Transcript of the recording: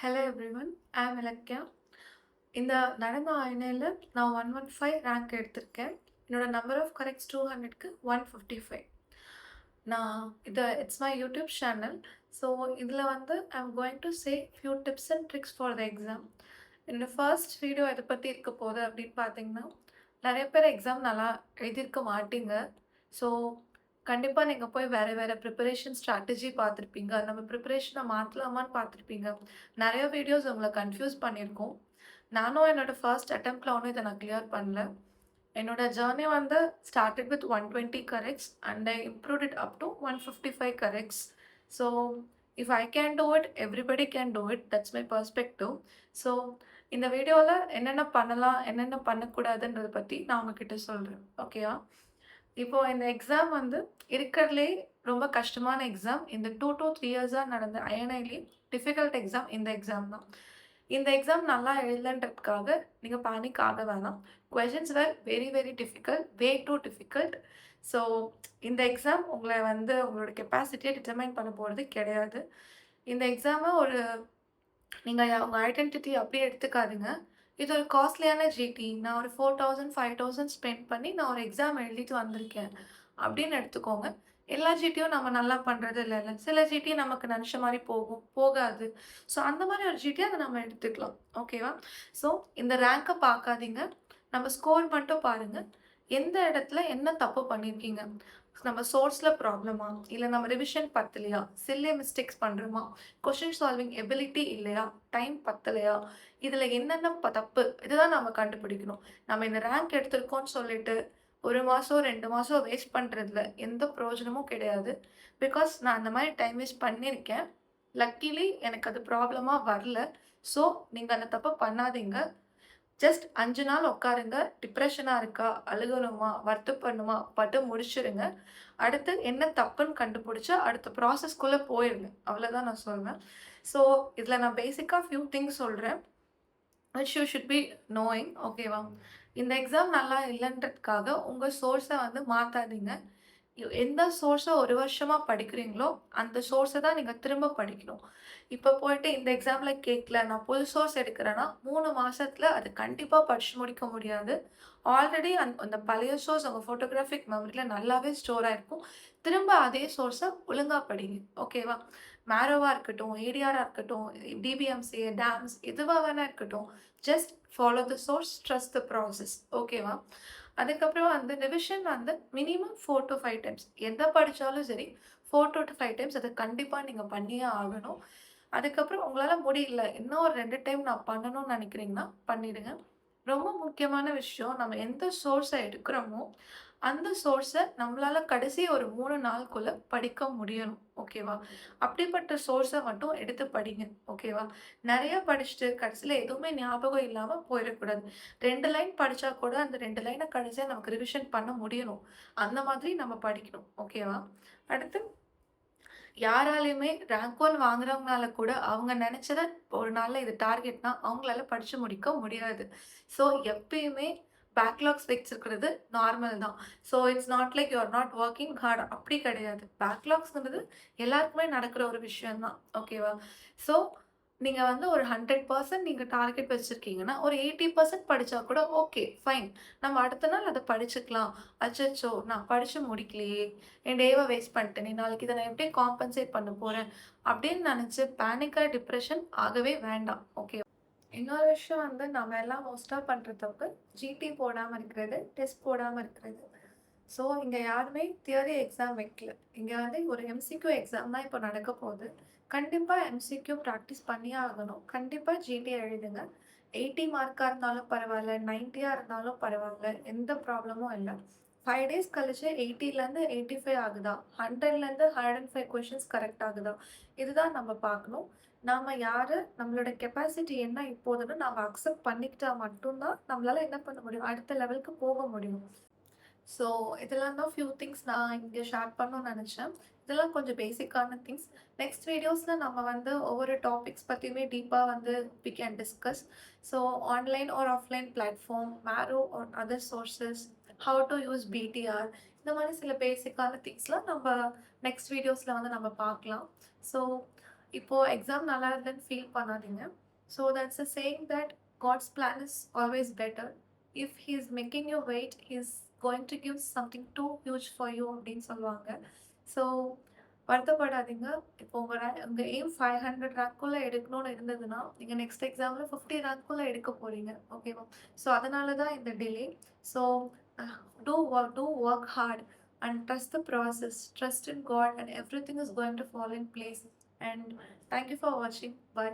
Hello everyone, I am Ilakya. இந்த நடந்த ஆய்னையில் நான் 115 ரேங்க் எடுத்திருக்கேன். என்னோட நம்பர் ஆஃப் கரெக்ட்ஸ் 200க்கு 155. நான் it's my YouTube channel. So இதில் வந்து I am going to say few tips and tricks for the exam. என்னோடய ஃபர்ஸ்ட் வீடியோ எதை பற்றி இருக்க போகுது அப்படின்னு பார்த்தீங்கன்னா, நிறைய பேர் எக்ஸாம் நல்லா எழுதியிருக்க மாட்டீங்க. ஸோ கண்டிப்பாக நீங்கள் போய் வேறு ப்ரிப்பரேஷன் ஸ்ட்ராட்டஜி பார்த்துருப்பீங்க. நம்ம ப்ரிப்பரேஷனை மாற்றலாமான்னு பார்த்துருப்பீங்க. நிறைய வீடியோஸ் உங்களை கன்ஃபியூஸ் பண்ணியிருக்கோம். நானும் என்னோடய ஃபர்ஸ்ட் அட்டெம்ப்டில் ஒன்றும் இதை நான் கிளியர் பண்ணல. என்னோட ஜேர்னி வந்து started with 120 corrects and I improved it up to 155 corrects. So if I can do it, everybody can do it. That's my perspective. So இந்த வீடியோவில் என்னென்ன பண்ணலாம், என்னென்ன பண்ணக்கூடாதுன்றதை பற்றி நான் உங்ககிட்ட சொல்கிறேன். ஓகேவா? இப்போது இந்த எக்ஸாம் வந்து இருக்கிறதுலே ரொம்ப கஷ்டமான எக்ஸாம். இந்த 2 to 3 இயர்ஸாக நடந்த ஐஎன்ஐலேயே டிஃபிகல்ட் எக்ஸாம் இந்த எக்ஸாம் தான். இந்த எக்ஸாம் நல்லா எழுதன்றதுக்காக நீங்கள் பேனிக் ஆக வேணாம். Questions were very difficult, way two difficult. So இந்த எக்ஸாம் உங்களை வந்து உங்களோட கெப்பாசிட்டியை டிட்டர்மைன் பண்ண போகிறது கிடையாது. இந்த எக்ஸாமை நீங்கள் உங்கள் ஐடென்டிட்டி அப்படியே எடுத்துக்காதுங்க. இது ஒரு காஸ்ட்லியான ஜிடி. நான் ஒரு 4000 5000 ஸ்பெண்ட் பண்ணி நான் ஒரு எக்ஸாம் எழுதிட்டு வந்திருக்கேன் அப்படின்னு எடுத்துக்கோங்க. எல்லா ஜிடியும் நம்ம நல்லா பண்ணுறது இல்லைல்ல. சில ஜிடி நமக்கு நினச்ச மாதிரி போகாது. ஸோ அந்த மாதிரி ஒரு ஜிடி அதை நம்ம எடுத்துக்கலாம். ஓகேவா? ஸோ இந்த ரேங்கை பார்க்காதீங்க, நம்ம ஸ்கோர் மட்டும் பாருங்கள். எந்த இடத்துல என்ன தப்பு பண்ணியிருக்கீங்க, நம்ம சோர்ஸில் ப்ராப்ளமா, இல்லை நம்ம ரிவிஷன் பத்தலையா, சில்லே மிஸ்டேக்ஸ் பண்ணுறோமா, கொஷின் சால்விங் எபிலிட்டி இல்லையா, டைம் பத்தலையா, இதில் என்னென்ன தப்பு, இதுதான் நம்ம கண்டுபிடிக்கணும். நம்ம இந்த ரேங்க் எடுத்திருக்கோம்னு சொல்லிட்டு 1 மாதம் 2 மாதம் வேஸ்ட் பண்ணுறதுல எந்த பிரயோஜனமும் கிடையாது. பிகாஸ் நான் அந்த மாதிரி டைம் வேஸ்ட் பண்ணியிருக்கேன். லக்கிலி எனக்கு அது ப்ராப்ளமாக வரல. ஸோ நீங்கள் அந்த தப்பை பண்ணாதீங்க. ஜஸ்ட் 5 நாள் உட்காருங்க. டிப்ரெஷனாக இருக்கா, அழுகணுமா, வருத்தப்படணுமா, பட்டு முடிச்சிருங்க. அடுத்து என்ன தப்புன்னு கண்டுபிடிச்சா அடுத்த ப்ராசஸ்க்குள்ளே போயிருங்க. அவ்வளோதான் நான் சொல்வேன். ஸோ இதில் நான் பேசிக்காக ஃபியூ திங்ஸ் சொல்கிறேன் which you should be knowing. ஓகேவா? இந்த எக்ஸாம் நல்லா இல்லைன்றதுக்காக உங்கள் சோர்ஸை வந்து மாற்றாதீங்க. எந்த சோர்ஸை 1 வருஷமாக படிக்கிறீங்களோ அந்த சோர்ஸை தான் நீங்கள் திரும்ப படிக்கணும். இப்போ போயிட்டு இந்த எக்ஸாமில் கேட்கல, நான் புது சோர்ஸ் எடுக்கிறேன்னா 3 மாதத்தில் அது கண்டிப்பாக படித்து முடிக்க முடியாது. ஆல்ரெடி அந்த பழைய சோர்ஸ் உங்கள் ஃபோட்டோகிராஃபிக் மெமரியில் நல்லாவே ஸ்டோர் ஆகிருக்கும். திரும்ப அதே சோர்ஸை ஒழுங்காக படிங்க. ஓகேவா? மேரோவாக இருக்கட்டும், ஏடிஆராக இருக்கட்டும், டிபிஎம்சிஏ, டேம்ஸ் எதுவாக வேணா இருக்கட்டும், just follow the source, trust the process. ஓகேவா? அதுக்கப்புறம் வந்து ரிவிஷன் வந்து மினிமம் 4 to 5 டைம்ஸ். எந்த படித்தாலும் சரி 4 to 5 டைம்ஸ் அதை கண்டிப்பாக நீங்கள் பண்ணியே ஆகணும். அதுக்கப்புறம் உங்களால் முடியல, இன்னும் ஒரு 2 டைம் நான் பண்ணணும்னு நினைக்கிறீங்கன்னா பண்ணிடுங்க. ரொம்ப முக்கியமான விஷயம், நம்ம எந்த சோர்ஸை எடுக்கிறோமோ அந்த சோர்ஸை நம்மளால் கடைசி ஒரு 3 நாளுக்குள்ளே படிக்க முடியணும். ஓகேவா? அப்படிப்பட்ட சோர்ஸை மட்டும் எடுத்து படிங்க. ஓகேவா? நிறையா படிச்சுட்டு கடைசியில் எதுவுமே ஞாபகம் இல்லாமல் போயிடக்கூடாது. 2 லைன் படித்தா கூட அந்த 2 லைனை கடைசியாக நமக்கு ரிவிஷன் பண்ண முடியணும். அந்த மாதிரி நம்ம படிக்கணும். ஓகேவா? அடுத்து யாராலையுமே ரேங்க் 1 வாங்குறவங்கனால கூட அவங்க நினச்சத ஒரு நாளில் இது டார்கெட்னா அவங்களால படித்து முடிக்க முடியாது. ஸோ எப்பயுமே பேக்லாக்ஸ் வச்சிருக்கிறது நார்மல் தான். So it's not like you are not working hard, அப்படி கிடையாது. பேக்லாக்ஸ்ங்கிறது எல்லாருக்குமே நடக்கிற ஒரு விஷயம் தான். ஓகேவா? ஸோ நீங்கள் வந்து ஒரு 100% நீங்கள் டார்கெட் வச்சுருக்கீங்கன்னா ஒரு 80% படித்தா கூட ஓகே, ஃபைன். நம்ம அடுத்த நாள் அதை படிச்சுக்கலாம். அச்சச்சோ, நான் படித்து முடிக்கலையே, என் டேவை வேஸ்ட் பண்ணிட்டேனே, நாளைக்கு இதை நான் எப்படி காம்பன்சேட் பண்ண போகிறேன் அப்படின்னு நினச்சி பேனிக்காக டிப்ரெஷன் ஆகவே வேண்டாம். ஓகே. இன்னொரு விஷயம் வந்து நம்ம எல்லாம் மோஸ்ட்டாக பண்ணுற தப்பு, ஜிடி போடாமல் இருக்கிறது, டெஸ்ட் போடாமல் இருக்கிறது. ஸோ இங்கே யாருமே தியரி எக்ஸாம் வைக்கல. இங்கே வந்து ஒரு எம்சிக்யூ எக்ஸாம் தான் இப்போ நடக்க போகுது. கண்டிப்பாக எம்சிக்யூ ப்ராக்டிஸ் பண்ணியே ஆகணும். கண்டிப்பாக ஜிடி எழுதுங்க. 80 மார்க்காக இருந்தாலும் பரவாயில்ல, 90யாக இருந்தாலும் பரவாயில்ல, எந்த ப்ராப்ளமும் இல்லை. 5 டேஸ் கழிச்சு 80லேருந்து 85 ஆகுதா, 100லேருந்து 105 கொஷின்ஸ் கரெக்ட் ஆகுதா, இதுதான் நம்ம பார்க்கணும். நாம் யார், நம்மளோட கெப்பாசிட்டி என்ன இப்போதுன்னு நம்ம அக்செப்ட் பண்ணிக்கிட்டா மட்டும்தான் நம்மளால் என்ன பண்ண முடியும், அடுத்த லெவலுக்கு போக முடியும். ஸோ இதெல்லாம் தான் ஃபியூ திங்ஸ் நான் இங்கே ஷேர் பண்ணணும்னு நினச்சேன். இதெல்லாம் கொஞ்சம் பேசிக்கான திங்ஸ். நெக்ஸ்ட் வீடியோஸில் நம்ம வந்து ஒவ்வொரு டாபிக்ஸ் பற்றியுமே டீப்பாக வந்து we can discuss. So online or offline platform, மேரோ or other sources, how to use PDR, இந்த மாதிரி சில பேசிக்கான திங்ஸ்லாம் நம்ம நெக்ஸ்ட் வீடியோஸில் வந்து நம்ம பார்க்கலாம். ஸோ இப்போ எக்ஸாம் நல்லா இல்லன்னு ஃபீல் பண்ணாதீங்க. So that's a saying that God's plan is always better. If he is making you wait, he is going to give something too huge for you அப்படின்னு சொல்லுவாங்க. ஸோ வருத்தப்படாதீங்க. இப்போ உங்க எய்ம் 500 ரேங்க்குள்ள எடுக்கணும்னு இருந்ததுன்னா, நீங்க நெக்ஸ்ட் எக்ஸாம்ல 50 ரேங்க்குள்ள எடுக்க போறீங்க. ஓகேவா? ஸோ அதனால தான் இந்த delay. So do work hard and trust the process. Trust in God and everything is going to fall in place. And thank you for watching. Bye.